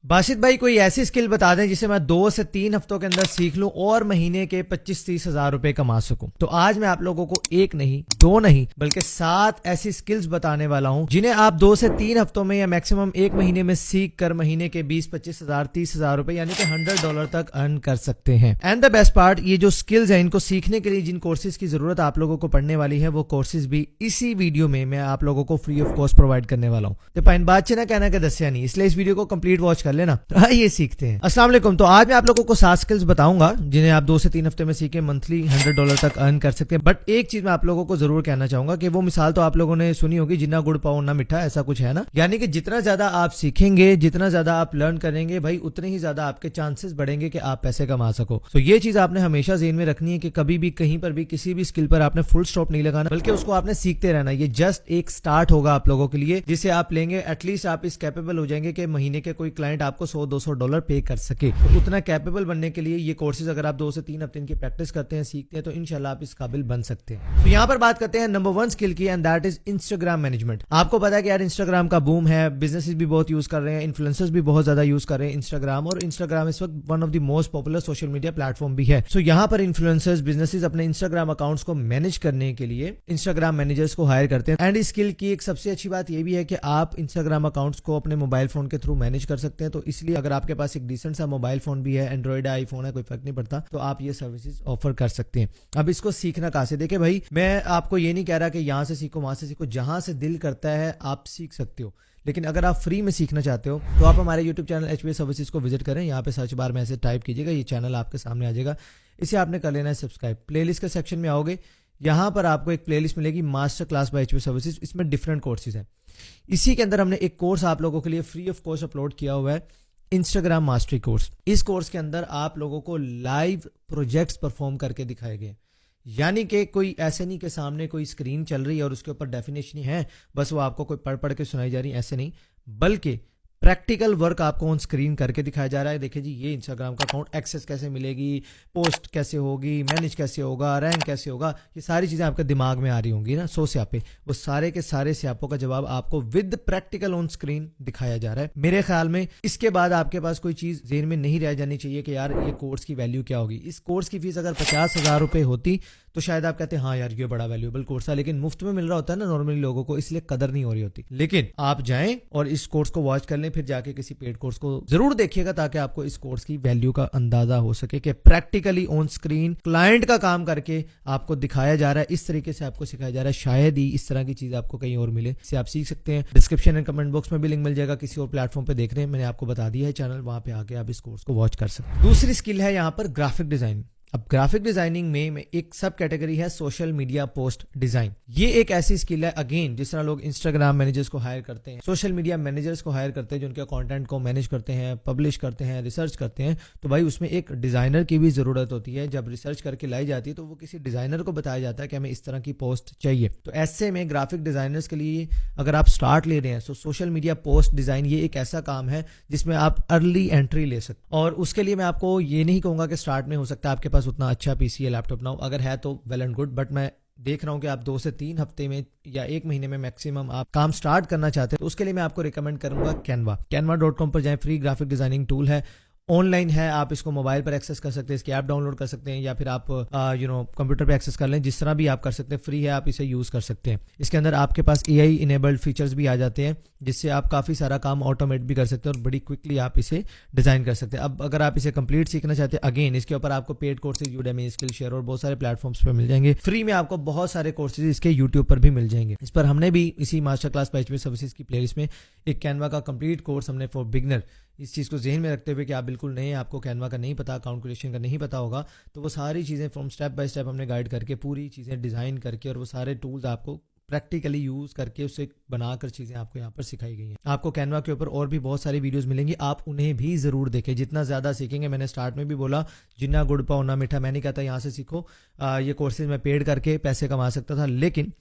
बाशिद भाई कोई ऐसी स्किल बता दें जिसे मैं 2 से 3 हफ्तों के अंदर सीख लूं और महीने के 25-30 हजार रुपए कमा सकूं। तो आज मैं आप लोगों को एक नहीं, दो नहीं, बल्कि 7 ऐसी स्किल्स बताने वाला हूं जिन्हें आप 2 से 3 हफ्तों में या मैक्सिमम एक महीने में सीख कर महीने के 20-25 हजार, 30 हजार रुपए यानी कि $100 तक अर्न कर सकते हैं। एंड द बेस्ट पार्ट, ये जो स्किल्स है इनको सीखने के लिए जिन कोर्सेज की जरूरत आप लोगों को पढ़ने वाली है वो कोर्सेज भी इसी वीडियो में मैं आप लोगों को फ्री ऑफ कॉस्ट प्रोवाइड करने वाला हूँ। तो पाइन बात ना कहना के दसिया नहीं, इसलिए इस वीडियो को कंप्लीट वॉच कर लेना। तो आइए सीखते हैं। अस्सलाम वालेकुम। तो आज मैं आप लोगों को 7 स्किल्स बताऊंगा जिन्हें आप 2 से 3 हफ्ते में सीखे मंथली $100 तक अर्न कर सकते हैं। बट एक चीज मैं आप लोगों को जरूर कहना चाहूंगा कि वो मिसाल तो आप लोगों ने सुनी होगी, जितना गुड़ पाओ ना मिठा, ऐसा कुछ है ना। यानी कि जितना ज्यादा आप सीखेंगे, जितना ज्यादा आप लर्न करेंगे भाई, उतने ही ज्यादा आपके चांसेस बढ़ेंगे कि आप पैसे कमा सको। तो ये चीज आपने हमेशा ज़हन में रखनी है कि कभी भी कहीं पर भी किसी भी स्किल पर आपने फुल स्टॉप नहीं लगाना, बल्कि उसको आपने सीखते रहना। ये जस्ट एक स्टार्ट होगा आप लोगों के लिए, जिसे आप लेंगे एटलीस्ट आप इस कैपेबल हो जाएंगे कि महीने के कोई क्लाइंट आपको $100-200 पे कर सके। तो उतना कैपेबल बनने के लिए ये कोर्सेज अगर आप 2 से 3 हफ्ते इनकी प्रैक्टिस करते हैं, सीखते हैं, तो इंशाल्लाह आप इस काबिल बन सकते हैं। तो यहाँ पर बात करते हैं नंबर 1 स्किल की, and that is Instagram management. आपको पता है कि यार इंस्टाग्राम का बूम है, बिजनेसेस भी बहुत यूज कर रहे हैं, इन्फ्लुएंसर्स भी बहुत ज्यादा यूज कर रहे हैं इंस्टाग्राम, और इंस्टाग्राम इस वक्त one of the most popular social media platform भी है। सो यहाँ पर इन्फ्लुएंसर्स, बिजनेसेस अपने इंस्टाग्राम अकाउंट्स को मैनेज करने के लिए इंस्टाग्राम मैनेजर्स को हायर करते हैं। एंड इस स्किल की एक सबसे अच्छी बात यह भी है कि आप इंस्टाग्राम अकाउंट्स को अपने मोबाइल फोन के थ्रू मैनेज कर सकते हैं। तो इसलिए अगर आपके पास एक डिसेंट सा मोबाइल फोन भी है, एंड्रॉइड है, आईफोन है, कोई फर्क नहीं पड़ता, तो आप ये सर्विसेज ऑफर कर सकते हैं। अब इसको सीखना कहां से? देखिए भाई, मैं आपको ये नहीं कह रहा कि यहां से सीखो, वहां से सीखो, जहां से दिल करता है आप सीख सकते हो। लेकिन अगर आप फ्री में सीखना चाहते हो तो आप हमारे YouTube चैनल HBS सर्विसेज को विजिट करें। यहाँ पे सर्च बार में ऐसे टाइप कीजिएगा, ये चैनल आपके सामने आ जाएगा। इसे आपने कर लेना है सब्सक्राइब। प्लेलिस्ट के सेक्शन में आओगे, यहाँ पर आपको एक प्लेलिस्ट मिलेगी master class by HBS services. इसमें डिफरेंट कोर्सेज हैं। इसी के अंदर हमने एक कोर्स आप लोगों के लिए फ्री ऑफ कॉस्ट अपलोड किया हुआ है, इंस्टाग्राम मास्टरी कोर्स। इस कोर्स के अंदर आप लोगों को लाइव प्रोजेक्ट्स परफॉर्म करके दिखाए गए। यानी कि कोई ऐसे नहीं कि सामने कोई स्क्रीन चल रही है और उसके ऊपर डेफिनेशन है, बस वो आपको कोई पढ़ के सुनाई जा रही है, ऐसे नहीं, बल्कि प्रैक्टिकल वर्क आपको ऑन स्क्रीन करके दिखाया जा रहा है। देखिए जी, ये इंस्टाग्राम का अकाउंट एक्सेस कैसे मिलेगी, पोस्ट कैसे होगी, मैनेज कैसे होगा, रैंक कैसे होगा, ये सारी चीज़ें आपके दिमाग में आ रही होंगी ना, 100 स्यापे। वो सारे के सारे स्यापों का जवाब आपको विद प्रैक्टिकल ऑन स्क्रीन दिखाया जा रहा है। मेरे ख्याल में इसके बाद आपके पास कोई चीज़ ज़हन में नहीं रह जानी चाहिए कि यार ये कोर्स की वैल्यू क्या होगी। इस कोर्स की फीस अगर 50,000 रुपये होती तो शायद आप कहते हैं हाँ यार ये बड़ा वैल्यूएबल कोर्स है, लेकिन मुफ्त में मिल रहा होता है ना नॉर्मली लोगों को, इसलिए कदर नहीं हो रही होती। लेकिन आप जाएं और इस कोर्स को वॉच कर लें, फिर जाके किसी पेड कोर्स को जरूर देखिएगा ताकि आपको इस कोर्स की वैल्यू का अंदाजा हो सके कि प्रैक्टिकली ऑन स्क्रीन क्लाइंट का काम करके आपको दिखाया जा रहा है, इस तरीके से आपको सिखाया जा रहा है। शायद ही इस तरह की चीज आपको कहीं और मिले, इससे आप सीख सकते हैं। डिस्क्रिप्शन एंड कमेंट बॉक्स में भी लिंक मिल जाएगा, किसी और प्लेटफॉर्म पे देख रहे हैं मैंने आपको बता दिया है चैनल, वहां पे आके आप इस कोर्स को वॉच कर सकते हैं। दूसरी स्किल है यहाँ पर ग्राफिक डिजाइनिंग। अब ग्राफिक डिजाइनिंग में एक सब कैटेगरी है सोशल मीडिया पोस्ट डिजाइन। ये एक ऐसी स्किल है, अगेन जिस तरह लोग इंस्टाग्राम मैनेजर्स को हायर करते हैं, सोशल मीडिया मैनेजर्स को हायर करते हैं जो उनके कंटेंट को मैनेज करते हैं, पब्लिश करते हैं, रिसर्च करते हैं, तो भाई उसमें एक डिजाइनर की भी जरूरत होती है। जब रिसर्च करके लाई जाती है तो वो किसी डिजाइनर को बताया जाता है कि हमें इस तरह की पोस्ट चाहिए। तो ऐसे में ग्राफिक डिजाइनर्स के लिए अगर आप स्टार्ट ले रहे हैं तो सोशल मीडिया पोस्ट डिजाइन ये एक ऐसा काम है जिसमें आप अर्ली एंट्री ले सकते। और उसके लिए मैं आपको ये नहीं कहूंगा कि स्टार्ट में हो सकता है आपके पास उतना अच्छा पीसी या लैपटॉप ना हो, अगर है तो वेल एंड गुड, बट मैं देख रहा हूं कि आप 2 से 3 हफ्ते में या एक महीने में मैक्सिमम आप काम स्टार्ट करना चाहते हैं, तो उसके लिए मैं आपको रिकमेंड करूंगा canva.com पर जाएं। फ्री ग्राफिक डिजाइनिंग टूल है, ऑनलाइन है, आप इसको मोबाइल पर एक्सेस कर सकते हैं, इसकी ऐप डाउनलोड कर सकते हैं, या फिर आप कंप्यूटर पे एक्सेस कर लें, जिस तरह भी आप कर सकते हैं, फ्री है, आप इसे यूज कर सकते हैं। इसके अंदर आपके पास AI इनेबल्ड फीचर्स भी आ जाते हैं जिससे आप काफी सारा काम ऑटोमेट भी कर सकते हैं और बड़ी क्विकली आप इसे डिजाइन कर सकते हैं। अब अगर आप इसे कंप्लीट सीखना चाहते हैं, अगेन इसके ऊपर आपको पेड कोर्सेज यूडेमी, स्किलशेयर और बहुत सारे प्लेटफॉर्म्स पे मिल जाएंगे। फ्री में आपको बहुत सारे कोर्सेज इसके यूट्यूब पर भी मिल जाएंगे। इस पर हमने भी इसी master class by HBS services की प्लेलिस्ट में एक कैनवा का कंप्लीट कोर्स हमने फॉर बिगनर, इस चीज़ को ज़हन में रखते हुए कि आप बिल्कुल नए, आपको कैनवा का नहीं पता, अकाउंट क्रिएशन का नहीं पता होगा, तो वो सारी चीज़ें फ्रॉम स्टेप बाय स्टेप हमने गाइड करके पूरी चीज़ें डिज़ाइन करके और वो सारे टूल्स आपको प्रैक्टिकली यूज़ करके उससे बनाकर चीज़ें आपको यहाँ पर सिखाई गई हैं। आपको कैनवा के ऊपर और भी बहुत सारी वीडियोस मिलेंगी, आप उन्हें भी ज़रूर देखें। जितना ज़्यादा सीखेंगे, मैंने स्टार्ट में भी बोला जिन्ना गुड़ पाओ ना मीठा, मैं नहीं कहता यहाँ से सीखो, ये कोर्सेज मैं पेड करके पैसे कमा सकता था, लेकिन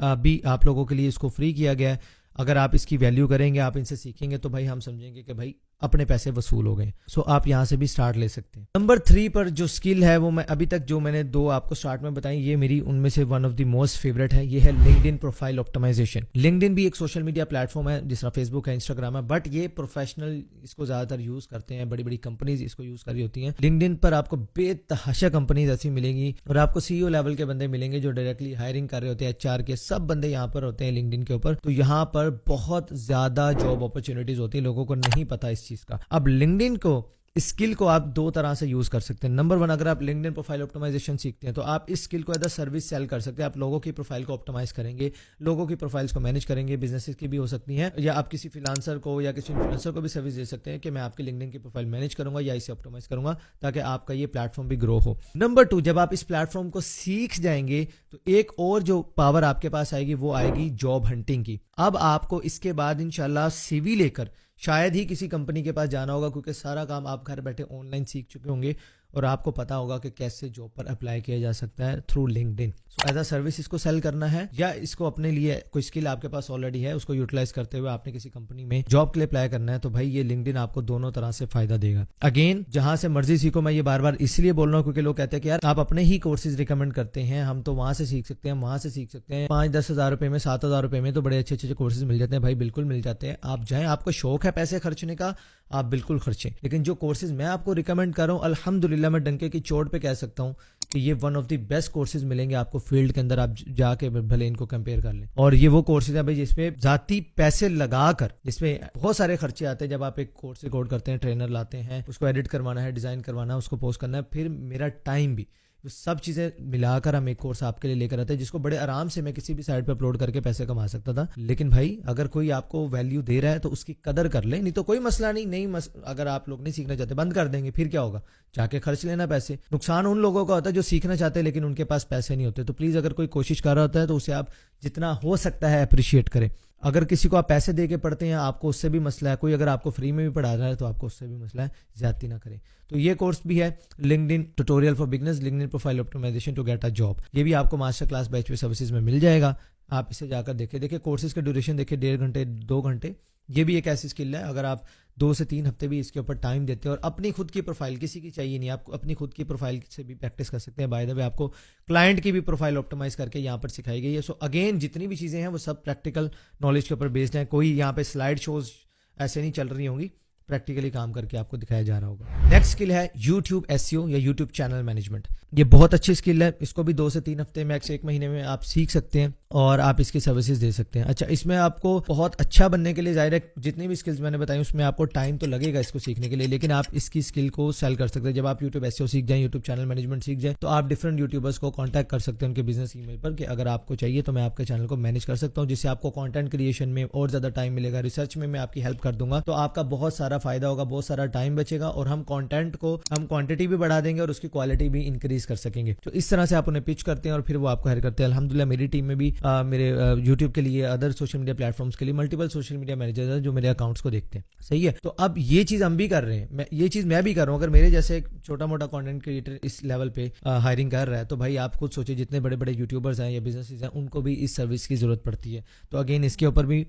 अभी आप लोगों के लिए इसको फ्री किया गया है। अगर आप इसकी वैल्यू करेंगे, आप इनसे सीखेंगे, तो भाई हम समझेंगे कि भाई اپنے پیسے وصول ہو گئے. سو آپ یہاں سے بھی سٹارٹ لے سکتے ہیں. نمبر 3 پر جو اسکل ہے وہ میں ابھی تک جو میں نے 2 آپ کو سٹارٹ میں بتائی, یہ میری ان میں سے one of the most favourite ہے. یہ ہے LinkedIn پروفائل آپٹمائزیشن. LinkedIn بھی ایک سوشل میڈیا پلیٹ فارم ہے جس طرح فیس بک ہے, انسٹاگرام ہے, بٹ یہ پروفیشنل اس کو زیادہ تر یوز کرتے ہیں, بڑی بڑی کمپنیز اس کو یوز کر رہی ہوتی ہیں. LinkedIn پر آپ کو بے تحاشا کمپنیز ایسی ملیں گی اور آپ کو CEO لیول کے بندے ملیں گے جو ڈائریکٹلی ہائرنگ کر رہے ہوتے ہیں, HR کے سب بندے یہاں پر ہوتے ہیں LinkedIn کے اوپر. تو یہاں پر بہت زیادہ جاب اپرچونیٹیز ہوتی ہیں, لوگوں کو نہیں پتا اس چیز کا. اب LinkedIn کو اسکل کو آپ 2 طرح سے یوز کر سکتے ہیں. نمبر 1, اگر آپ LinkedIn پروفائل آپٹمائزیشن سیکھتے ہیں تو آپ اس اسکل کو ایز اے سروس سیل کر سکتے ہیں. آپ لوگوں کی پروفائل کو آپٹمائز کریں گے, لوگوں کی پروفائلز کو مینیج کریں گے. بزنسز کی بھی ہو سکتی ہیں, یا آپ کسی فریلانسر کو یا کسی انفلوئنسر کو بھی سروس دے سکتے ہیں کہ میں آپ کی LinkedIn کی پروفائل مینیج کروں گا یا اسے آپٹمائز کروں گا تاکہ آپ کا یہ پلیٹ فارم بھی گرو ہو. نمبر 2, جب آپ اس پلیٹ فارم کو سیکھ جائیں گے تو ایک اور جو پاور آپ کے پاس آئے گی وہ آئے گی جاب ہنٹنگ کی. اب آپ کو اس کے بعد انشاءاللہ CV لے کر شاید ہی کسی کمپنی کے پاس جانا ہوگا, کیونکہ سارا کام آپ گھر بیٹھے آن لائن سیکھ چکے ہوں گے اور آپ کو پتا ہوگا کہ کیسے جاب پر اپلائی کیا جا سکتا ہے through LinkedIn. So as a service اس کو سیل کرنا ہے, یا اس کو اپنے لیے کوئی اسکل آپ کے پاس آلریڈی ہے اس کو یوٹیلائز کرتے ہوئے آپ نے کسی کمپنی میں جاب کے لیے اپلائی کرنا ہے, تو بھائی یہ LinkedIn آپ کو دونوں طرح سے فائدہ دے گا. اگین جہاں سے مرضی سیکھو, میں یہ بار بار اس لیے بول رہا ہوں کیونکہ لوگ کہتے ہیں کہ یار آپ اپنے ہی کورسز ریکمینڈ کرتے ہیں, ہم تو وہاں سے سیکھ سکتے ہیں, وہاں سے سیکھ سکتے ہیں, 5-10 ہزار روپے میں 7,000 روپے میں تو بڑے اچھے اچھے کورسز مل جاتے ہیں. بھائی بالکل مل جاتے ہیں, آپ جائیں, آپ کو شوق ہے پیسے خرچنے کا آپ بالکل خرچیں. لیکن جو کورسز میں آپ کو ریکمینڈ کر رہا ہوں الحمدللہ میں ڈنکے کی چوٹ پہ کہہ سکتا ہوں کہ یہ one of the best courses ملیں گے آپ کو فیلڈ کے اندر. آپ جا کے بھلے ان کو کمپیئر کر لیں, اور یہ وہ کورسز ہیں بھائی جس میں ذاتی پیسے لگا کر, جس میں بہت سارے خرچے آتے ہیں. جب آپ ایک کورس ریکارڈ کرتے ہیں, ٹرینر لاتے ہیں, اس کو ایڈٹ کروانا ہے, ڈیزائن کروانا ہے, اس کو پوسٹ کرنا ہے, پھر میرا ٹائم بھی, سب چیزیں ملا کر ہم ایک کورس آپ کے لیے لے کر آتے ہیں جس کو بڑے آرام سے میں کسی بھی سائٹ پہ اپلوڈ کر کے پیسے کما سکتا تھا. لیکن بھائی اگر کوئی آپ کو ویلیو دے رہا ہے تو اس کی قدر کر لیں, نہیں تو کوئی مسئلہ نہیں. اگر آپ لوگ نہیں سیکھنا چاہتے بند کر دیں گے, پھر کیا ہوگا, جا کے خرچ لینا پیسے. نقصان ان لوگوں کا ہوتا ہے جو سیکھنا چاہتے ہیں لیکن ان کے پاس پیسے نہیں ہوتے. تو پلیز اگر کوئی کوشش کر رہا ہوتا ہے تو اسے آپ جتنا ہو سکتا ہے اپریشیٹ کریں. اگر کسی کو آپ پیسے دے کے پڑھتے ہیں آپ کو اس سے بھی مسئلہ ہے, کوئی اگر آپ کو فری میں بھی پڑھا رہا ہے تو آپ کو اس سے بھی مسئلہ ہے, زیادتی نہ کریں. تو یہ کورس بھی ہے LinkedIn tutorial for beginners, LinkedIn profile optimization to get a job. یہ بھی آپ کو ماسٹر کلاس بیچ پہ سروسز میں مل جائے گا. آپ اسے جا کر دیکھیں کورسز کا ڈیوریشن دیکھیں 1.5 گھنٹے 2 گھنٹے. یہ بھی ایک ایسی اسکل ہے اگر آپ 2 سے 3 ہفتے بھی اس کے اوپر ٹائم دیتے ہیں, اور اپنی خود کی پروفائل, کسی کی چاہیے نہیں, آپ کو اپنی خود کی پروفائل سے بھی پریکٹس کر سکتے ہیں. بائی دا وے آپ کو کلائنٹ کی بھی پروفائل آپٹمائز کر کے یہاں پر سکھائی گئی ہے. سو اگین جتنی بھی چیزیں ہیں وہ سب پریکٹیکل نالج کے اوپر بیسڈ ہیں. کوئی یہاں پہ سلائڈ شوز ایسے نہیں چل رہی ہوں گی, پریکٹیکلی کام کر کے آپ کو دکھایا جا رہا ہوگا. نیکسٹ اسکل ہے YouTube SEO یا YouTube چینل مینجمنٹ. یہ بہت اچھی اسکل ہے, اس کو بھی 2 سے 3 ہفتے میکس 1 مہینے میں آپ سیکھ سکتے ہیں اور آپ اس کی سروسز دے سکتے ہیں. اچھا, اس میں آپ کو بہت اچھا بننے کے لیے ظاہر ہے جتنی بھی اسکلز میں نے بتائی اس میں آپ کو ٹائم تو لگے گا اس کو سیکھنے کے لیے, لیکن آپ اس کی اسکل کو سیل کر سکتے ہیں. جب آپ YouTube SEO سیکھ جائیں, YouTube چینل مینجمنٹ سیکھ جائیں, تو آپ ڈفرنٹ یوٹیوبرس کو کانٹیکٹ کر سکتے ہیں ان کے بزنس ای میل پر کہ اگر آپ کو چاہیے تو میں آپ کے چینل کو مینیج کر سکتا ہوں, جس سے آپ کو کانٹینٹ کریشن میں اور زیادہ ٹائم ملے گا, ریسرچ میں آپ کی ہیلپ کر دوں گا, تو آپ کا بہت سارا فائدہ ہوگا, بہت سارا ٹائم بچے گا, اور ہم کانٹینٹ کو ہم کوانٹٹی بھی بڑھا دیں گے اور اس کی کوالٹی بھی انکریز کر سکیں گے. تو اس طرح سے آپ انہیں پچ کرتے ہیں اور پھر وہ آپ کو ہائر کرتے ہیں. الحمدللہ میری ٹیم میں بھی میرے یوٹیوب کے لیے, other social media platforms کے لیے ملٹیپل سوشل میڈیا مینیجرز ہیں جو میرے اکاؤنٹس کو دیکھتے ہیں. صحیح ہے, تو اب یہ چیز ہم بھی کر رہے ہیں, یہ چیز میں بھی کر رہا ہوں. اگر میرے جیسے ایک چھوٹا موٹا کانٹینٹ کریٹر اس لیول پہ ہائرنگ کر رہا ہے تو بھائی آپ خود سوچیں جتنے بڑے بڑے یوٹیوبرز ہیں یا بزنسز ہیں ان کو بھی اس سروس کی ضرورت پڑتی ہے. تو اگین اس کے اوپر بھی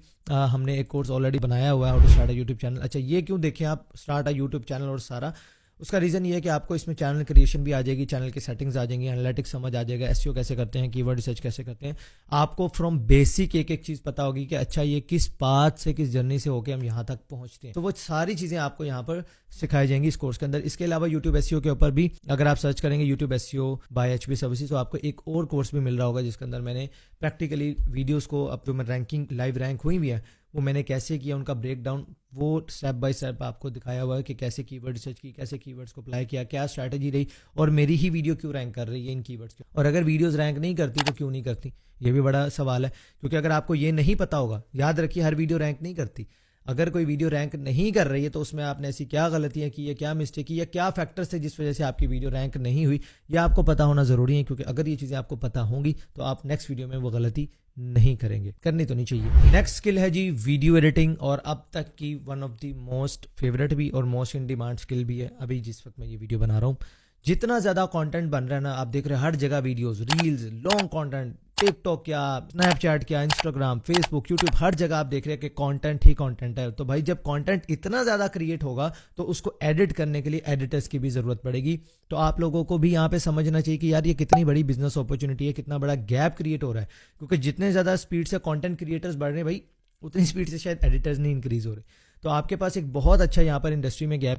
ہم نے ایک کورس آلریڈی بنایا ہوا ہے, how to start a YouTube channel. اچھا, یہ کیوں دیکھیں آپ اسٹارٹ اے یوٹیوب چینل, اور سارا اس کا ریزن یہ ہے کہ آپ کو اس میں چینل کریشن بھی آ جائے گی, چینل کی سیٹنگز آ جائیں گی, انالیٹکس سمجھ آ جائے گا, SEO کیسے کرتے ہیں, کی ورڈ ریسرچ کیسے کرتے ہیں. آپ کو فرام بیسک ایک چیز پتا ہوگی کہ اچھا یہ کس پاتھ سے کس جرنی سے ہو کے ہم یہاں تک پہنچتے ہیں. تو وہ ساری چیزیں آپ کو یہاں پر سکھائی جائیں گی اس کورس کے اندر. اس کے علاوہ YouTube SEO کے اوپر بھی اگر آپ سرچ کریں گے YouTube SEO by HP services, تو آپ کو ایک اور کورس بھی مل رہا ہوگا جس کے اندر میں نے پریکٹیکلی ویڈیوز کو, اب جو میں رینکنگ لائیو رینک ہوئی بھی ہے وہ میں نے کیسے کیا, ان کا بریک ڈاؤن وہ اسٹیپ بائی اسٹیپ آپ کو دکھایا ہوا ہے کہ کیسے کی ورڈ ریسرچ کی, کیسے کی ورڈس کو اپلائی کیا, کیا اسٹریٹجی رہی, اور میری ہی ویڈیو کیوں رینک کر رہی ہے ان کی ورڈس کی, اور اگر ویڈیوز رینک نہیں کرتی تو کیوں نہیں کرتی. یہ بھی بڑا سوال ہے, کیونکہ اگر آپ کو یہ نہیں پتا ہوگا, یاد رکھیے ہر ویڈیو رینک نہیں کرتی. اگر کوئی ویڈیو رینک نہیں کر رہی ہے تو اس میں آپ نے ایسی کیا غلطیاں کی یا کیا مسٹیک کی یا کیا فیکٹرز تھے جس وجہ سے آپ کی ویڈیو رینک نہیں ہوئی, یہ آپ کو پتا ہونا ضروری ہے. کیونکہ اگر یہ چیزیں آپ کو پتا ہوں گی تو آپ نیکسٹ ویڈیو میں وہ غلطی نہیں کریں گے, کرنی تو نہیں چاہیے. نیکسٹ اسکل ہے جی ویڈیو ایڈیٹنگ, اور اب تک کی one of the most favourite بھی اور موسٹ ان ڈیمانڈ اسکل بھی ہے ابھی جس وقت میں یہ ویڈیو بنا رہا ہوں. جتنا زیادہ کانٹینٹ بن رہا ہے نا, آپ دیکھ رہے ہیں ہر جگہ videos, reels, long content, tick tock क्या, स्नैपचैट क्या, इंस्टाग्राम, फेसबुक, यूट्यूब, हर जगह आप देख रहे हैं कि कंटेंट ही कंटेंट है। तो भाई जब कंटेंट इतना ज़्यादा क्रिएट होगा तो उसको एडिट करने के लिए एडिटर्स की भी ज़रूरत पड़ेगी। तो आप लोगों को भी यहाँ पे समझना चाहिए कि यार ये कितनी बड़ी बिजनेस अपॉर्चुनिटी है, कितना बड़ा गैप क्रिएट हो रहा है, क्योंकि जितने ज़्यादा स्पीड से कंटेंट क्रिएटर्स बढ़ रहे हैं भाई, उतनी स्पीड से शायद एडिटर्स नहीं इंक्रीज हो रहे। तो आपके पास एक बहुत अच्छा यहाँ पर इंडस्ट्री में गैप